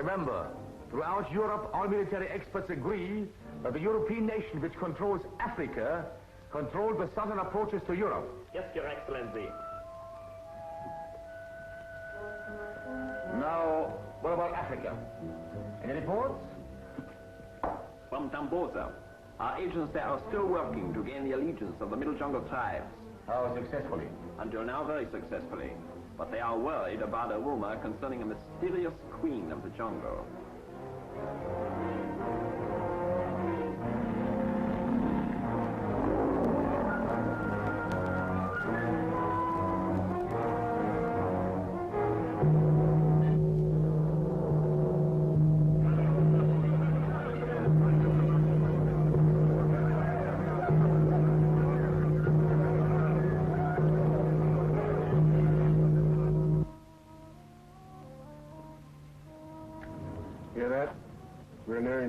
Remember, throughout Europe, all military experts agree that the European nation which controls Africa controls the southern approaches to Europe. Yes, Your Excellency. Now, what about Africa? Any reports? From Tamboza, our agents there are still working to gain the allegiance of the Middle Jungle tribes. How successfully? Until now, very successfully. But they are worried about a rumor concerning a mysterious queen of the jungle.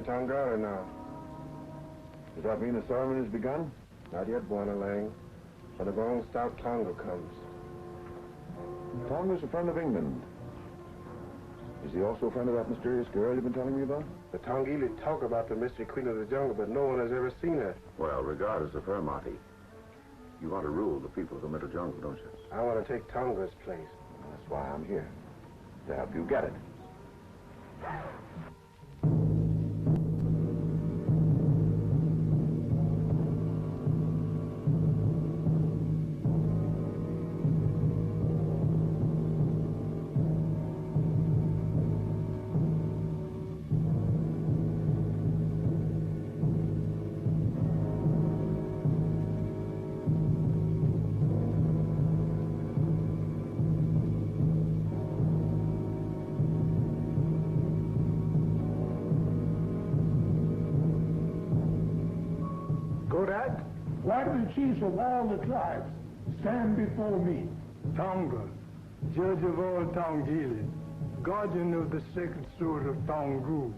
Tongghili now. Does that mean the ceremony has begun? Not yet, Bwana Lang. When the long stout Tonga comes. Tonga's a friend of England. Is he also a friend of that mysterious girl you've been telling me about? The Tongghili talk about the mystery queen of the jungle, but no one has ever seen her. Well, regardless of her, Marty, you want to rule the people of the Middle Jungle, don't you? I want to take Tonga's place. That's why I'm here. To help you get it. Why do the chiefs of all the tribes stand before me? Tonga, judge of all Tongghili, guardian of the sacred sword of Tongu.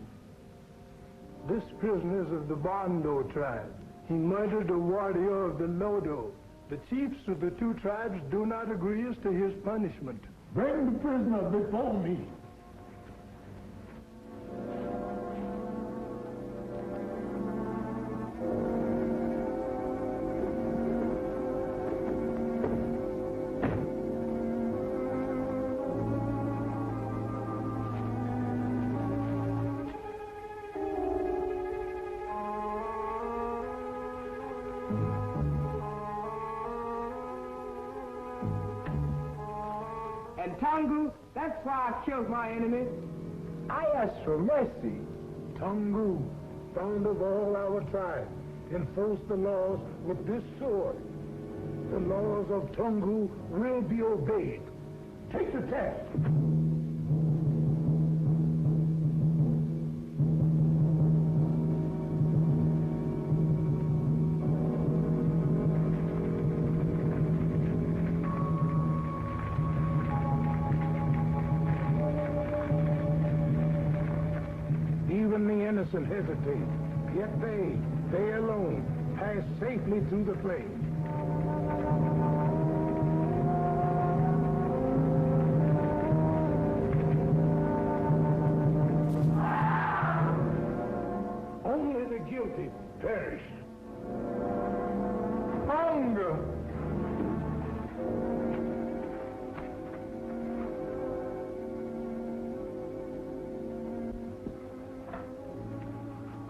This prisoner is of the Bondo tribe. He murdered a warrior of the Lodo. The chiefs of the two tribes do not agree as to his punishment. Bring the prisoner before me. And Tongu, that's why I killed my enemy. I asked for mercy. Tongu, founder of all our tribes, enforce the laws with this sword. The laws of Tongu will be obeyed. Take the test. Even the innocent hesitate, yet they alone, pass safely through the flames. Only the guilty perish. Hunger!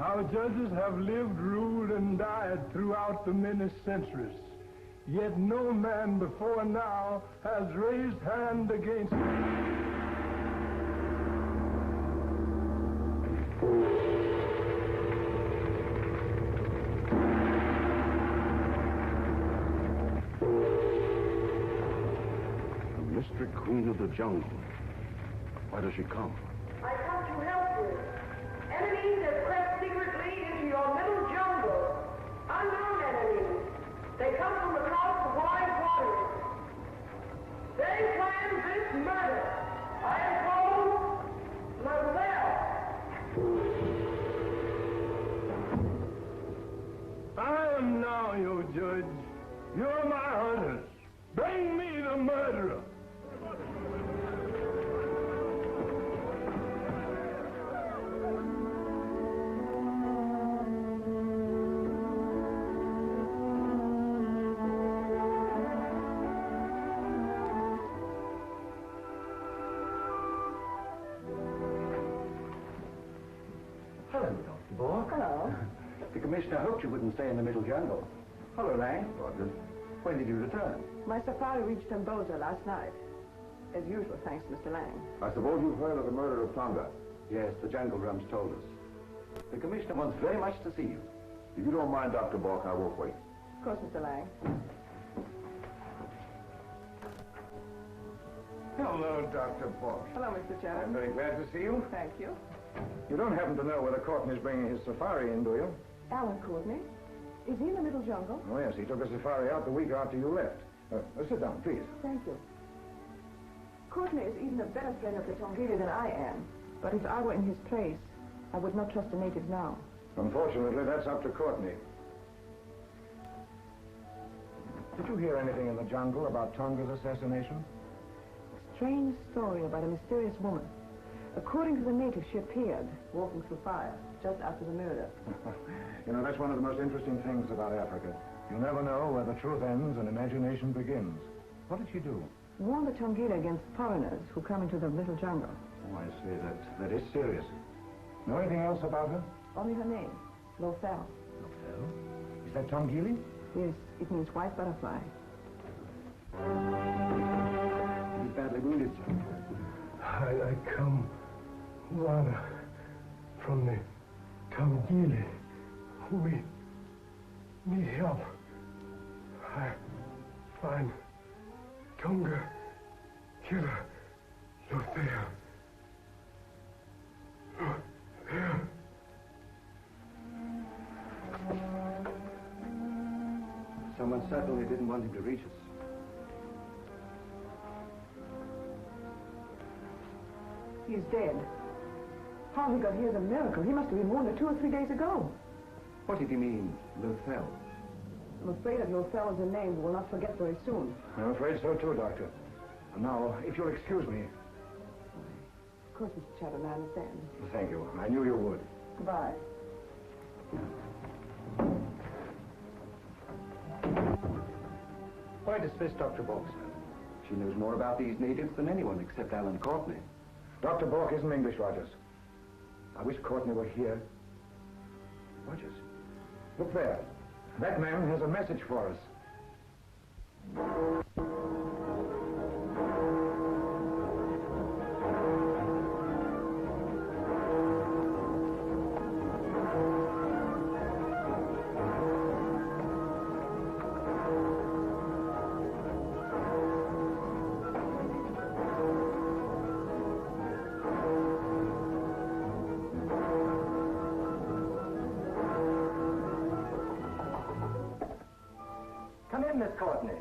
Our judges have lived, ruled, and died throughout the many centuries. Yet no man before now has raised hand against The mystery queen of the jungle. Why does she come? I come to help you. Enemies have crept secretly into your middle jungle. Unknown enemies. They come from across the wide waters. They plan this murder. I am called myself. I am now your judge. You're my hunters. Bring me the murderer. Bork? Hello. The Commissioner hoped you wouldn't stay in the middle jungle. Hello, Lang. When did you return? My safari reached Temboza last night. As usual, thanks to Mr. Lang. I suppose you've heard of the murder of Tonga. Yes, the jungle drums told us. The Commissioner wants very much to see you. If you don't mind, Dr. Bork, I won't wait. Of course, Mr. Lang. Hello, Dr. Bork. Hello, Mr. I'm Chatham. very glad to see you. Thank you. You don't happen to know whether Courtney's bringing his safari in, do you? Alan Courtney. Is he in the middle jungle? Oh, yes, he took a safari out the week after you left. Sit down, please. Thank you. Courtney is even a better friend of the Tongghili than I am. But if I were in his place, I would not trust the natives now. Unfortunately, that's up to Courtney. Did you hear anything in the jungle about Tonga's assassination? Strange story about a mysterious woman. According to the natives, she appeared, walking through fire, just after the murder. You know, that's one of the most interesting things about Africa. You never know where the truth ends and imagination begins. What did she do? Warn the Tongghili against foreigners who come into the little jungle. Oh, I see. That is serious. Know anything else about her? Only her name, Lother. Lother? Is that Tongghili? Yes, it means white butterfly. He's badly wounded, sir. I come, rather, from the Tongghili. We need help. I find Tonga killer Lother. Lother. Someone certainly didn't want him to reach us. He's dead. How he got here is a miracle. He must have been wounded 2 or 3 days ago. What did he mean, Lother? I'm afraid of Lother is a name we will not forget very soon. I'm afraid so too, Doctor. And now, if you'll excuse me. Of course, Mr. Chatham, I understand. Thank you. I knew you would. Goodbye. Why dismiss Dr. Bork, sir? She knows more about these natives than anyone except Alan Courtney. Dr. Bork isn't English, Rogers. I wish Courtney were here. Rogers, look there. That man has a message for us. Come in, Miss Courtney.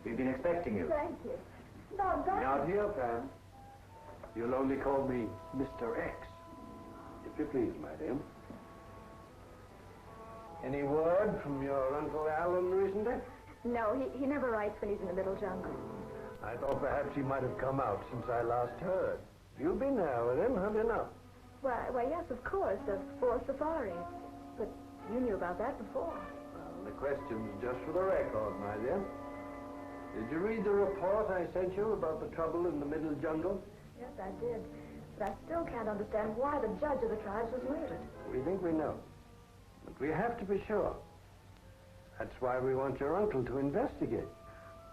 We've been expecting you. Thank you. No, Now, dear Pam, you'll only call me Mr. X, if you please, my dear. Any word from your Uncle Alan recently? No, he never writes when he's in the middle jungle. I thought perhaps he might have come out since I last heard. You've been there with him, have you not? Why, yes, of course, the 4 safaris. But you knew about that before. Well, the question's just for the record, my dear. Did you read the report I sent you about the trouble in the middle jungle? Yes, I did. But I still can't understand why the judge of the tribes was murdered. We think we know. But we have to be sure. That's why we want your uncle to investigate.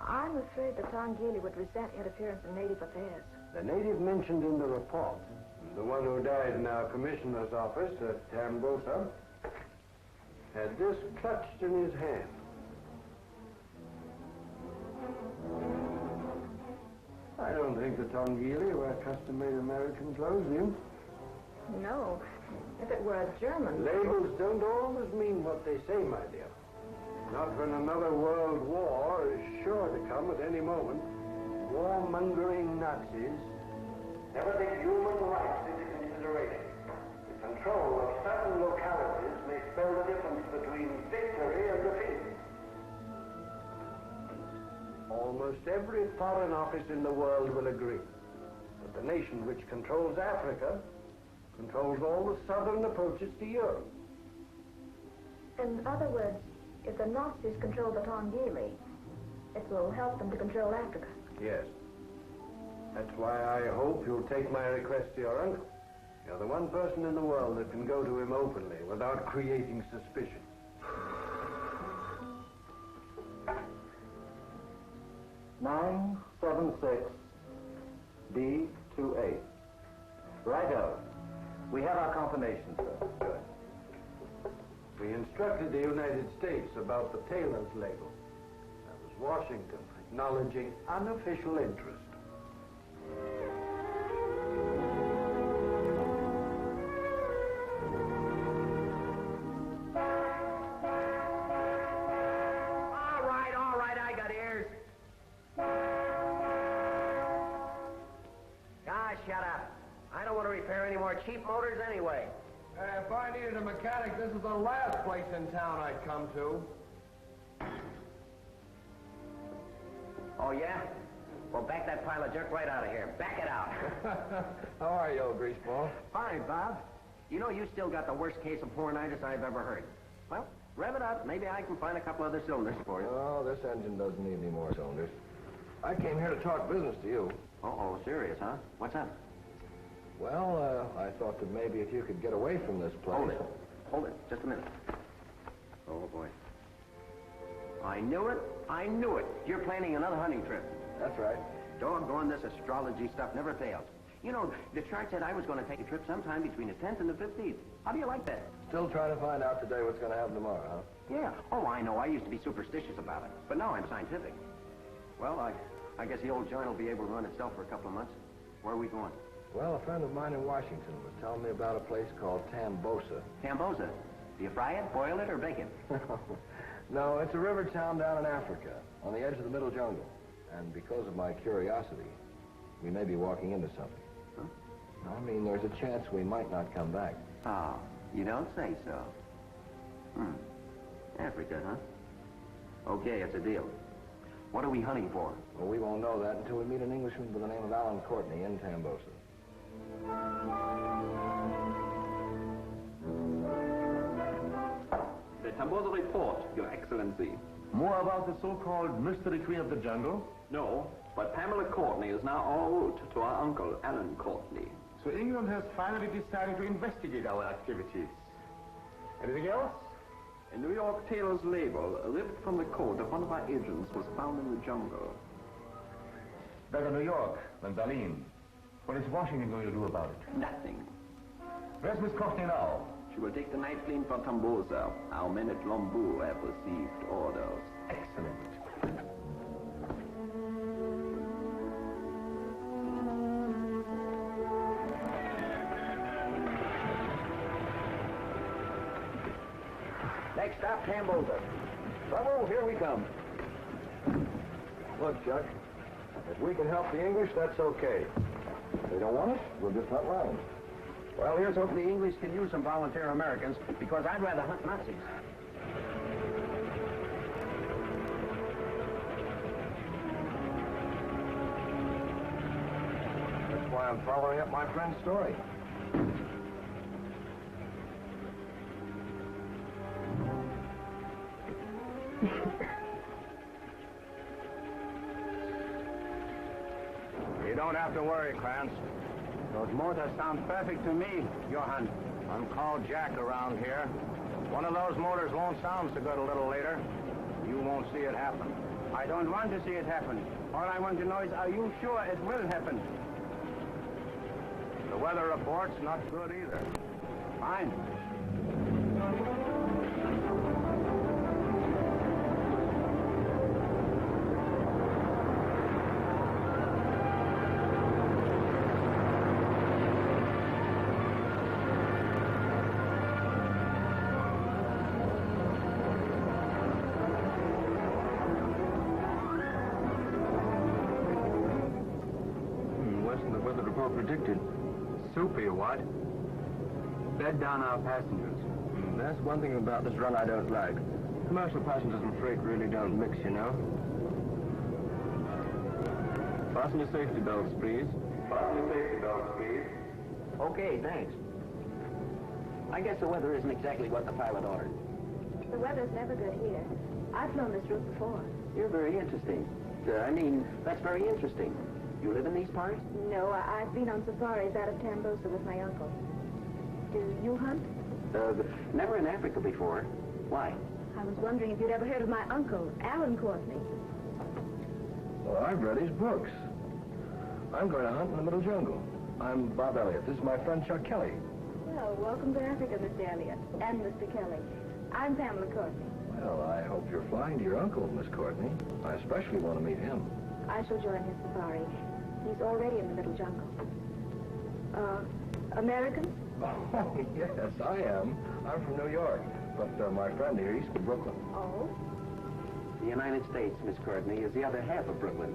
I'm afraid the Tongghili would resent interference in native affairs. The native mentioned in the report, the one who died in our commissioner's office at Temboza, had this clutched in his hand. I don't think the Tongghili wear custom-made American clothes, do you? No. If it were a German... Labels don't always mean what they say, my dear. Not when another world war is sure to come at any moment. Warmongering Nazis never take human rights into consideration. The control of certain localities may spell the difference between victory and defeat. Almost every foreign office in the world will agree that the nation which controls Africa controls all the southern approaches to Europe. In other words, if the Nazis control the Tongghili, it will help them to control Africa. Yes. That's why I hope you'll take my request to your uncle. You're the one person in the world that can go to him openly without creating suspicion. D28. Righto. We have our confirmation, sir. Good. We instructed the United States about the tailor's label. That was Washington acknowledging unofficial interest. All right, I got ears. Guys, shut up. I don't want to repair any more cheap motors anyway. If I needed a mechanic, this is the last place in town I'd come to. Oh, yeah? Well, back that pile of junk right out of here. Back it out. How are you, old greaseball? Fine, Bob. You know, you still got the worst case of pornitis I've ever heard. Well, rev it up. Maybe I can find a couple other cylinders for you. Oh, this engine doesn't need any more cylinders. I came here to talk business to you. Uh-oh, serious, huh? What's up? Well, I thought that maybe if you could get away from this place... Hold it. Just a minute. Oh, boy. I knew it. You're planning another hunting trip. That's right. Doggone, this astrology stuff never fails. You know, the chart said I was going to take a trip sometime between the 10th and the 15th. How do you like that? Still trying to find out today what's going to happen tomorrow, huh? Yeah. Oh, I know. I used to be superstitious about it. But now I'm scientific. Well, I guess the old joint will be able to run itself for a couple of months. Where are we going? Well, a friend of mine in Washington was telling me about a place called Tambosa. Tambosa? Do you fry it, boil it, or bake it? No, it's a river town down in Africa, on the edge of the middle jungle. And because of my curiosity, we may be walking into something. Huh? I mean, there's a chance we might not come back. Oh, you don't say so. Africa, huh? Okay, it's a deal. What are we hunting for? Well, we won't know that until we meet an Englishman by the name of Pam Courtney in Tambosa. The Tambosa report, Your Excellency. More about the so-called mystery queen of the jungle? No, but Pamela Courtney is now en route to our uncle, Alan Courtney. So England has finally decided to investigate our activities. Anything else? A New York tailor's label, ripped from the coat of one of our agents, was found in the jungle. Better New York than Berlin. What is Washington going to do about it? Nothing. Where's Miss Courtney now? She will take the night plane for Tambosa. Our men at Lombu have received orders. Excellent. Next stop, Tambosa. Trouble, here we come. Look, Chuck, if we can help the English, that's okay. If they don't want us, we'll just hunt round. Well, here's hoping the English can use some volunteer Americans, because I'd rather hunt Nazis. That's why I'm following up my friend's story. You don't have to worry, Clarence. Those motors sound perfect to me, Johann. I'm called Jack around here. One of those motors won't sound so good a little later. You won't see it happen. I don't want to see it happen. All I want to know is, are you sure it will happen? The weather report's not good either. Fine. Predicted. Soupy, what? Bed down our passengers. That's one thing about this run I don't like. Commercial passengers and freight really don't mix, you know. Fasten your safety belts, please. Fasten your safety belts, please. Okay, thanks. I guess the weather isn't exactly what the pilot ordered. The weather's never good here. I've flown this route before. You're very interesting. That's very interesting. You live in these parts? No, I've been on safaris out of Tambosa with my uncle. Do you hunt? Never in Africa before. Why? I was wondering if you'd ever heard of my uncle, Pam Courtney. Well, I've read his books. I'm going to hunt in the middle jungle. I'm Bob Elliott. This is my friend Chuck Kelly. Well, welcome to Africa, Mr. Elliott. And Mr. Kelly. I'm Pamela Courtney. Well, I hope you're flying to your uncle, Miss Courtney. I especially want to meet him. I shall join his safari. He's already in the middle jungle. American? Oh, yes, I am. I'm from New York. But my friend here, he's from Brooklyn. Oh? The United States, Miss Courtney, is the other half of Brooklyn.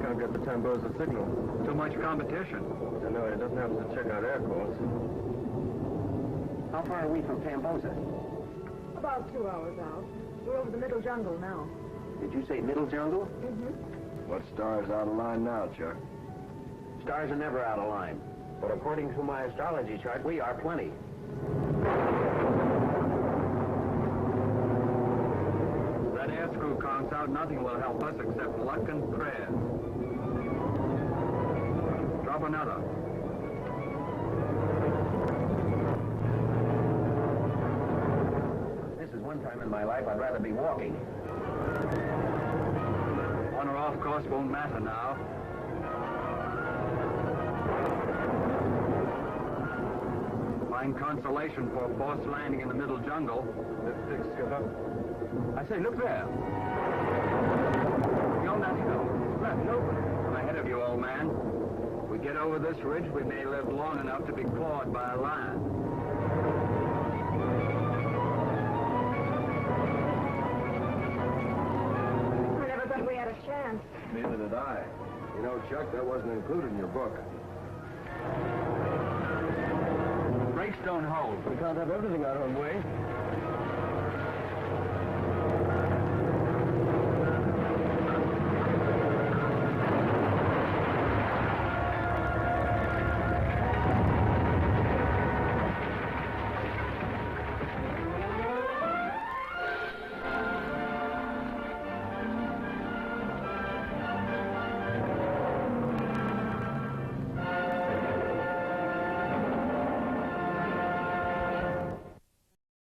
Can't get the Tambosa signal. Too much competition. I know, it doesn't happen to check out air course. How far are we from Tambosa? About 2 hours out. We're over the middle jungle now. Did you say middle jungle? Mm-hmm. What star's out of line now, Chuck? Stars are never out of line. But according to my astrology chart, we are plenty. That air screw conks out, nothing will help us except luck and prayer. Drop another. This is one time in my life I'd rather be walking. On or off course won't matter now. Find consolation for a forced landing in the middle jungle. Lift 6, Skipper. I say, look there. Beyond that hill. Left and open. I'm ahead of you, old man. If we get over this ridge, we may live long enough to be clawed by a lion. I never thought we had a chance. Neither did I. You know, Chuck, that wasn't included in your book. Brakes don't hold. We can't have everything our own way.